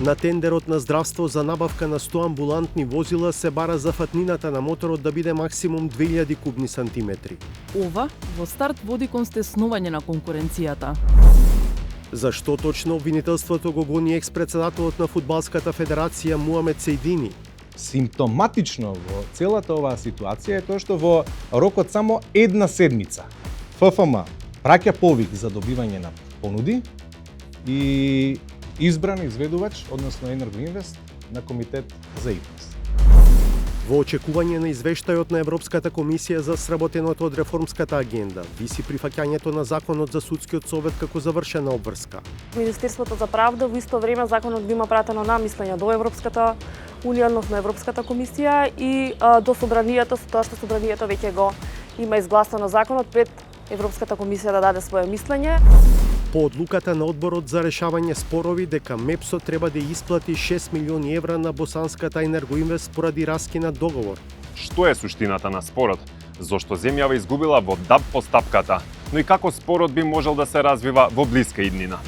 На тендерот на здравство за набавка на 100 амбулантни возила се бара зафатнината на моторот да биде максимум 2000 кубни сантиметри. Ова во старт води кон стеснување на конкуренцијата. Зашто точно обвинителството го гони екс-председателот на Фудбалската федерација Муамед Сејдини? Симптоматично во целата оваа ситуација е тоа што во рокот само една седмица ФФМ праќа повик за добивање на понуди и избран изведувач, односно Енергоинвест, на комитет за ИПНЕС. Во очекување на извештајот на Европската комисија за сработеното од реформската агенда, виси прифаќањето на законот за судскиот совет како завршена обврска. Министерството за правда во исто време законот го има пратено на мислење до Европската унија, односно Европската комисија и до собранието, со тоа што собранието веќе го има изгласано законот пред Европската комисија да даде свое мислење. По одлуката на одборот за решавање спорови дека МЕПСО треба да исплати 6 милиони евра на босанската Енергоинвест поради раскинат договор. Што е суштината на спорот? Зошто земјава изгубила во ДАБ постапката? Но и како спорот би можел да се развива во блиска иднина?